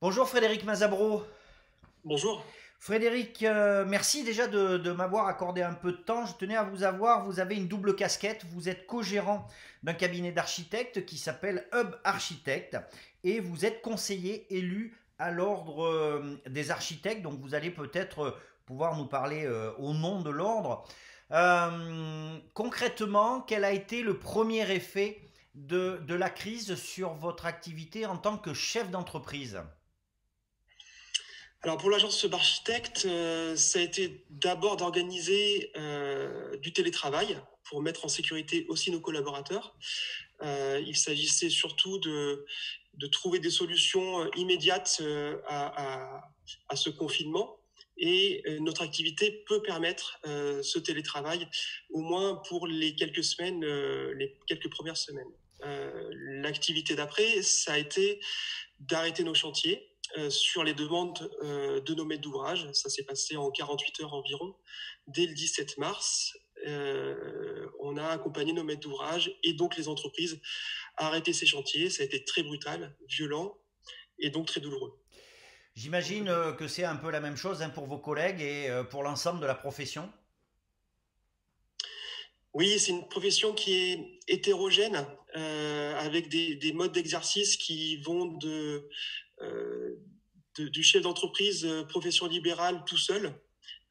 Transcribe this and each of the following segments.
Bonjour Frédéric Mazabro. Bonjour. Frédéric, merci déjà de m'avoir accordé un peu de temps. Je tenais à vous avoir. Vous avez une double casquette. Vous êtes co-gérant d'un cabinet d'architectes qui s'appelle Hub Architecte et vous êtes conseiller élu à l'ordre des architectes. Donc vous allez peut-être pouvoir nous parler au nom de l'ordre. Concrètement, quel a été le premier effet de la crise sur votre activité en tant que chef d'entreprise? Alors pour l'agence Architecte, ça a été d'abord d'organiser du télétravail pour mettre en sécurité aussi nos collaborateurs. Il s'agissait surtout de trouver des solutions immédiates à ce confinement. Et notre activité peut permettre ce télétravail, au moins pour les quelques semaines, les quelques premières semaines. L'activité d'après, ça a été d'arrêter nos chantiers sur les demandes de nos maîtres d'ouvrage. Ça s'est passé en 48 heures environ. Dès le 17 mars, on a accompagné nos maîtres d'ouvrage et donc les entreprises à arrêter ces chantiers. Ça a été très brutal, violent et donc très douloureux. J'imagine que c'est un peu la même chose hein, pour vos collègues et pour l'ensemble de la profession. Oui, c'est une profession qui est hétérogène, avec des modes d'exercice qui vont euh, du chef d'entreprise, profession libérale tout seul,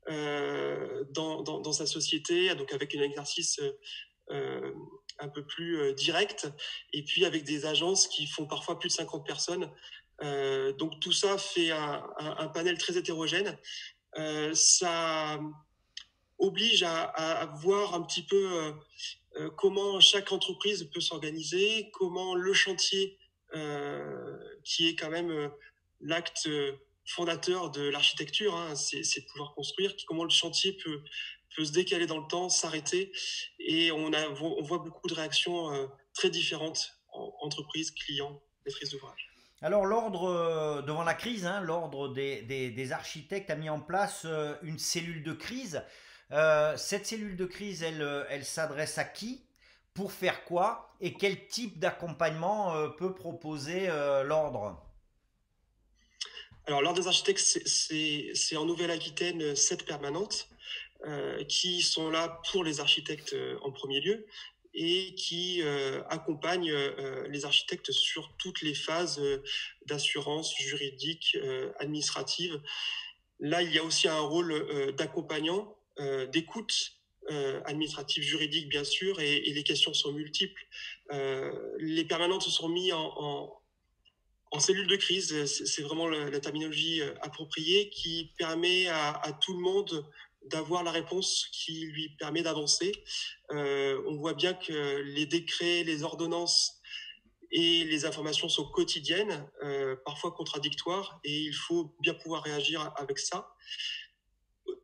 dans sa société, donc avec un exercice euh, un peu plus direct, et puis avec des agences qui font parfois plus de 50 personnes. Donc tout ça fait un panel très hétérogène. Ça oblige à voir un petit peu comment chaque entreprise peut s'organiser, comment le chantier, qui est quand même l'acte fondateur de l'architecture, hein, c'est de pouvoir construire, comment le chantier peut se décaler dans le temps, s'arrêter, et on voit beaucoup de réactions très différentes en entreprise, clients, maîtrise d'ouvrage. Alors l'ordre, devant la crise, hein, l'ordre des architectes a mis en place une cellule de crise. Cette cellule de crise, elle s'adresse à qui? Pour faire quoi? Et quel type d'accompagnement peut proposer l'ordre? Alors, l'Ordre des architectes, c'est en Nouvelle-Aquitaine 7 permanentes qui sont là pour les architectes en premier lieu et qui accompagnent les architectes sur toutes les phases d'assurance juridique, administrative. Là, il y a aussi un rôle d'accompagnant, d'écoute administrative, juridique, bien sûr, et les questions sont multiples. Les permanentes se sont mis en cellule de crise. C'est vraiment la terminologie appropriée qui permet à tout le monde d'avoir la réponse qui lui permet d'avancer. On voit bien que les décrets, les ordonnances et les informations sont quotidiennes, parfois contradictoires, et il faut bien pouvoir réagir avec ça.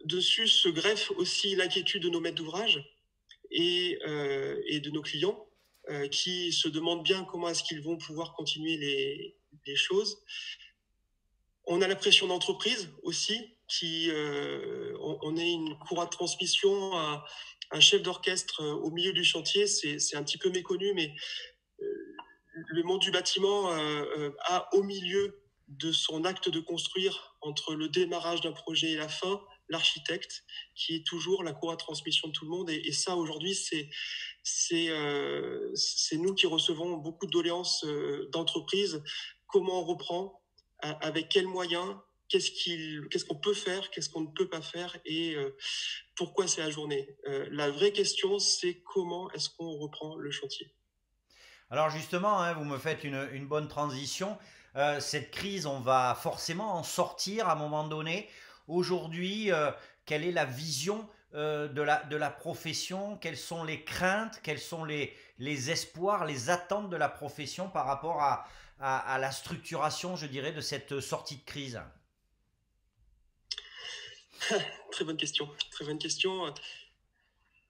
Dessus se greffe aussi l'inquiétude de nos maîtres d'ouvrage et de nos clients, qui se demandent bien comment est-ce qu'ils vont pouvoir continuer les choses. On a la pression d'entreprise aussi, on est une courroie de transmission, un chef d'orchestre au milieu du chantier, c'est un petit peu méconnu, mais le monde du bâtiment a au milieu de son acte de construire, entre le démarrage d'un projet et la fin, l'architecte, qui est toujours la courroie de transmission de tout le monde. Et ça, aujourd'hui, c'est nous qui recevons beaucoup de doléances d'entreprises. Comment on reprend, avec quels moyens, qu'est-ce qu'on peut faire, qu'est-ce qu'on ne peut pas faire, et pourquoi c'est la journée. La vraie question, c'est comment est-ce qu'on reprend le chantier. Alors justement, hein, vous me faites une bonne transition. Cette crise, on va forcément en sortir à un moment donné. Aujourd'hui, quelle est la vision de la profession? Quelles sont les craintes? Quels sont les espoirs, les attentes de la profession par rapport à la structuration, je dirais, de cette sortie de crise? Très bonne question. Très bonne question.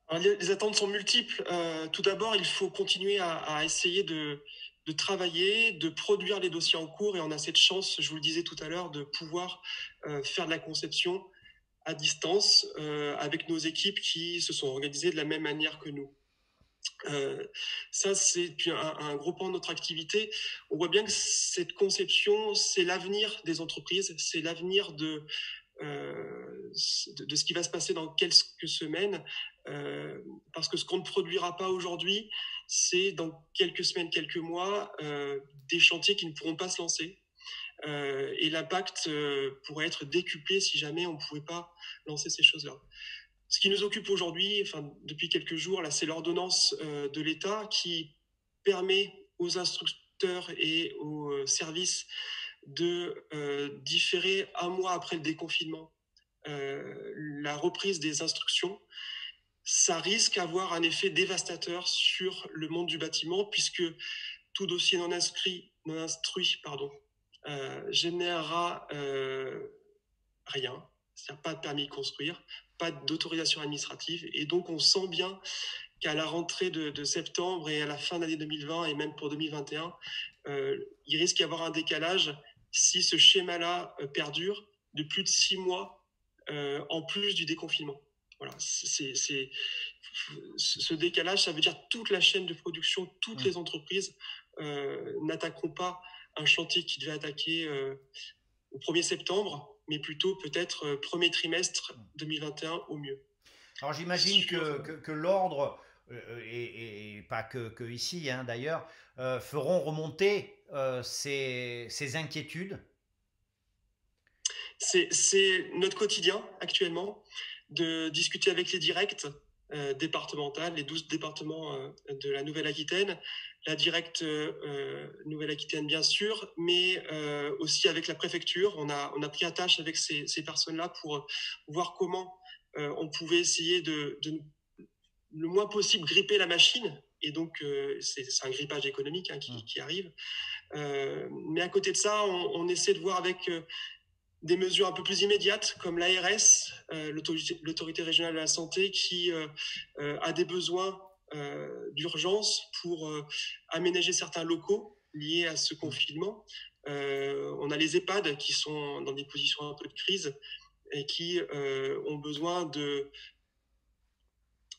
Alors, les attentes sont multiples. Tout d'abord, il faut continuer à essayer de travailler, de produire les dossiers en cours, et on a cette chance, je vous le disais tout à l'heure, de pouvoir faire de la conception à distance avec nos équipes qui se sont organisées de la même manière que nous. Euh, Ça, c'est puis un gros pan de notre activité. On voit bien que cette conception, c'est l'avenir des entreprises, c'est l'avenir de ce qui va se passer dans quelques semaines, parce que ce qu'on ne produira pas aujourd'hui, c'est dans quelques semaines, quelques mois, des chantiers qui ne pourront pas se lancer. Et l'impact pourrait être décuplé si jamais on ne pouvait pas lancer ces choses-là. Ce qui nous occupe aujourd'hui, enfin depuis quelques jours, là, c'est l'ordonnance de l'État qui permet aux instructeurs et aux services de différer un mois après le déconfinement la reprise des instructions. Ça risque d'avoir un effet dévastateur sur le monde du bâtiment, puisque tout dossier non instruit générera rien, c'est-à-dire pas de permis de construire, pas d'autorisation administrative, et donc on sent bien qu'à la rentrée de septembre et à la fin de l'année 2020 et même pour 2021, il risque d'y avoir un décalage si ce schéma-là perdure de plus de 6 mois en plus du déconfinement. Voilà, ce décalage, ça veut dire toute la chaîne de production, toutes les entreprises n'attaqueront pas un chantier qui devait attaquer au 1er septembre, mais plutôt peut-être premier trimestre 2021 au mieux. Alors j'imagine que l'ordre, et pas que ici hein, d'ailleurs, feront remonter ces inquiétudes. C'est notre quotidien actuellement de discuter avec les directs départementales, les 12 départements de la Nouvelle-Aquitaine, la directe Nouvelle-Aquitaine bien sûr, mais aussi avec la préfecture. On a pris attache avec ces personnes-là pour voir comment on pouvait essayer de le moins possible gripper la machine. Et donc, c'est un grippage économique hein, qui arrive. Mais à côté de ça, on essaie de voir avec des mesures un peu plus immédiates, comme l'ARS, l'autorité régionale de la santé, qui a des besoins d'urgence pour aménager certains locaux liés à ce confinement. On a les EHPAD qui sont dans des positions un peu de crise et qui ont besoin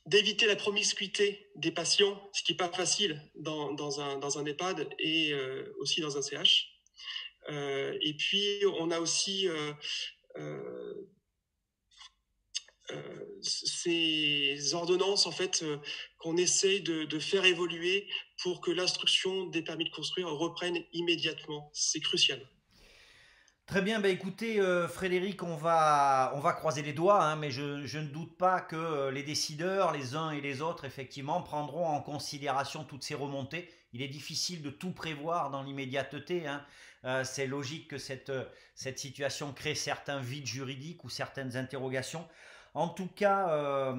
d'éviter la promiscuité des patients, ce qui n'est pas facile dans un EHPAD et aussi dans un CH. Et puis, on a aussi ces ordonnances en fait, qu'on essaye de faire évoluer pour que l'instruction des permis de construire reprenne immédiatement. C'est crucial. Très bien, bah écoutez Frédéric, on va croiser les doigts, hein, mais je ne doute pas que les décideurs, les uns et les autres, effectivement, prendront en considération toutes ces remontées. Il est difficile de tout prévoir dans l'immédiateté, hein. C'est logique que cette situation crée certains vides juridiques ou certaines interrogations. En tout cas,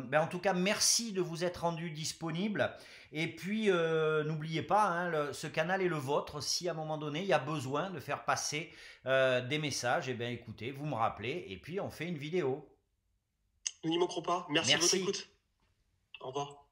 merci de vous être rendu disponible. Et puis, n'oubliez pas, hein, ce canal est le vôtre. Si à un moment donné, il y a besoin de faire passer des messages, eh bien écoutez, vous me rappelez et puis on fait une vidéo. Nous n'y manquerons pas. Merci de votre Merci. écoute. Au revoir.